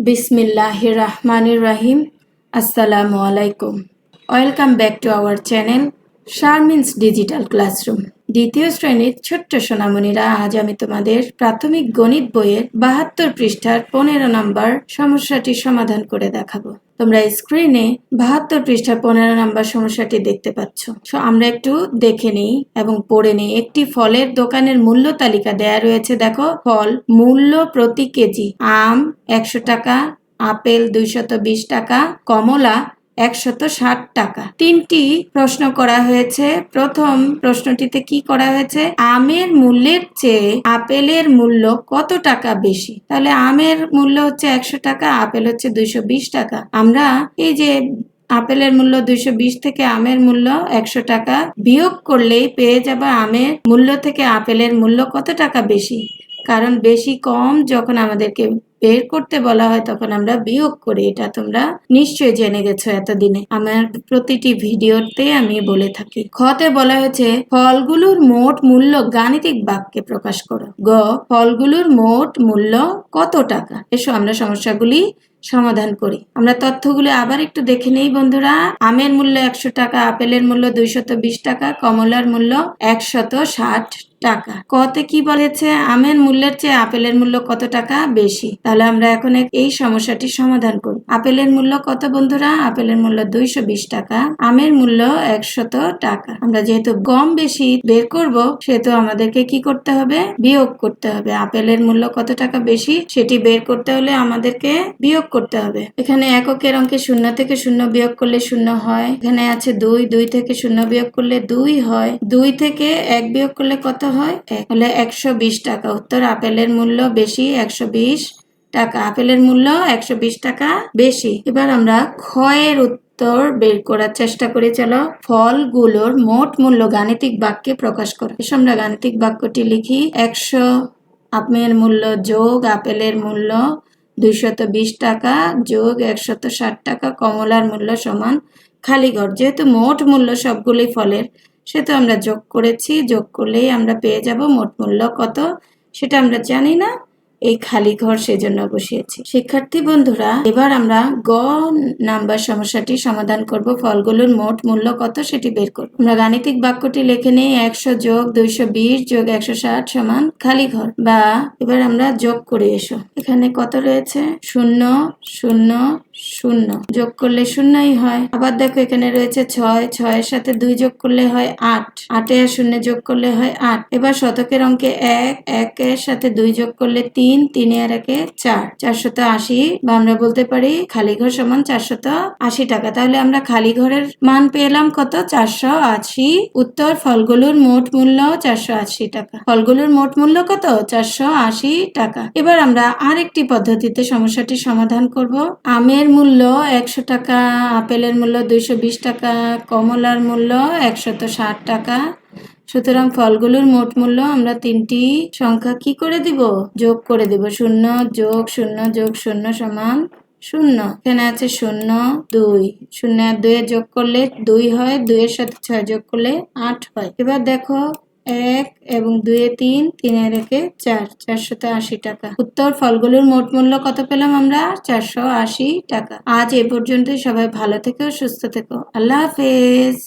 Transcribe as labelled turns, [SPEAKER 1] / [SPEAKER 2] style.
[SPEAKER 1] বিসমিল্লাহির রহমানির রহিম। আসসালামু আলাইকুম। Welcome back to our channel Sharmin's digital classroom. দ্বিতীয় শ্রেণীর ছোট্ট সোনামণিরা, আজ আমি তোমাদের প্রাথমিক গণিত বইয়ের 72 পৃষ্ঠার 15 নম্বর সমস্যাটি সমাধান করে দেখাবো। তোমরা স্ক্রিনে 72 পৃষ্ঠার 15 নম্বর সমস্যাটি দেখতে পাচ্ছ। আমরা একটু দেখে নিই এবং পড়ে নিই। একটি ফলের দোকানের মূল্য তালিকা দেয়া রয়েছে। দেখো, ফল মূল্য প্রতি কেজি: আম 100 টাকা, আপেল 220 টাকা, কমলা 160 টাকা। তিনটি প্রশ্ন করা হয়েছে। প্রথম প্রশ্নটিতে কি করা হয়েছে? আমের মূল্যের চেয়ে আপেলের মূল্য কত টাকা বেশি? তাহলে আমের মূল্য হচ্ছে 100 টাকা, আপেল হচ্ছে 220 টাকা। আমরা এই যে আপেলের মূল্য 220 থেকে আমের মূল্য 100 টাকা বিয়োগ করলেই পেয়ে যাবে আমের মূল্য থেকে আপেলের মূল্য কত টাকা বেশি। কারণ বেশি কম যখন আমাদেরকে বের করতে বলা হয় তখন আমরা বিয়োগ করি। এটা তোমরা নিশ্চয়ই জেনে গেছো এতদিনে, আমার প্রতিটি ভিডিওতে আমি বলে থাকি। খতে বলা হয়েছে ফলগুলোর মোট মূল্য গাণিতিক বাক্যে প্রকাশ করো। গ, ফলগুলোর মোট মূল্য কত টাকা? এসো আমরা সমস্যাগুলি সমাধান করি। আমরা তথ্যগুলো আবার একটু দেখে নেই বন্ধুরা। আমের মূল্য 100 টাকা, আপেলের মূল্য 220 টাকা, কমলার মূল্য 160 টাকা। কতে কি বলেছে? আমের মূল্যের চেয়ে আপেলের মূল্য কত টাকা বেশি। তাহলে আমরা এখন এই সমস্যাটি সমাধান করব। আপেলের মূল্য কত বন্ধুরা? আপেলের মূল্য 220 টাকা, আমের মূল্য 100 টাকা। আমরা যেহেতু কম বেশি বের করব সেহেতু আমাদেরকে কি করতে হবে? বিয়োগ করতে হবে। আপেলের মূল্য কত টাকা বেশি সেটি বের করতে হলে আমাদেরকে বিয়োগ করতে হবে। এখানে এককের অঙ্কে 0 থেকে 0 বিয়োগ করলে 0 হয়। এখানে আছে 2, 2 থেকে 0 বিয়োগ করলে 2 হয়। 2 থেকে 1 বিয়োগ করলে কত হয়? 1 হলে 120 টাকা। উত্তর আপেলের মূল্য বেশি, 120 টাকা। আপেলের মূল্য 120 টাকা বেশি। এবার আমরা ক্ষয়ের উত্তর বের করার চেষ্টা করি। চলো, ফলগুলোর মোট মূল্য গাণিতিক বাক্যে প্রকাশ করো। এসব আমরা গাণিতিক বাক্যটি লিখি। 100 আমের মূল্য যোগ আপেলের মূল্য 220 টাকা যোগ 160 টাকা, কমলার মূল্য সমান খালি ঘর। যেহেতু মোট মূল্য সবগুলি ফলের, সেহেতু আমরা যোগ করেছি। যোগ করলেই আমরা পেয়ে যাব মোট মূল্য কত সেটা আমরা জানি না, এই খালি ঘর সেজন্য বসিয়েছি। শিক্ষার্থী বন্ধুরা, এবার আমরা গ নাম্বার সমস্যাটি সমাধান করব। ফলগুলোর মোট মূল্য কত সেটি বের করব। আমরা গাণিতিক বাক্যটি লিখে নেই। 100 যোগ 220 যোগ 160 সমান খালি ঘর। বা এবার আমরা যোগ করে এসো। এখানে কত রয়েছে? 0 0 0। যোগ করলে 0ই হয়। আবার দেখো এখানে রয়েছে 6, 6 এর সাথে 2 যোগ করলে হয় 8, 8 আর 0 যোগ করলে হয় 8। এবার শতকের অঙ্কে 1, 1 এর সাথে 2 যোগ করলে 3, 3 আর 1 4, 480। বা আমরা বলতে পারি খালি ঘর সমান 480 টাকা। তাহলে আমরা খালি ঘরের মান পেলাম কত? 480। উত্তর ফলগুলোর মোট মূল্য 480 টাকা। ফলগুলোর মোট মূল্য কত? 480 টাকা। এবার আমরা আরেকটি পদ্ধতিতে সমস্যাটি সমাধান করব। আমের মূল্য 100 টাকা, আপেলের মূল্য 220 টাকা, কমলার মূল্য 160 টাকা। সুতরাং ফলগুলোর মোট মূল্য আমরা তিনটি সংখ্যা কি করে দিব? যোগ করে দিব। 0 যোগ 0 যোগ 0 সমান 0। এখানে আছে 0 2, 0 আর 2 যোগ করলে 2 হয়, 2 এর সাথে 6 যোগ করলে 8 হয়। এবার দেখো 1 এবং 2 এ 3, 3 আর 1 4, 480 টাকা। উত্তর ফলগুলোর মোট মূল্য কত পেলাম আমরা? 480 টাকা। আজ এ পর্যন্তই। সবাই ভালো থেকো, সুস্থ থেকো। আল্লাহ হাফেজ।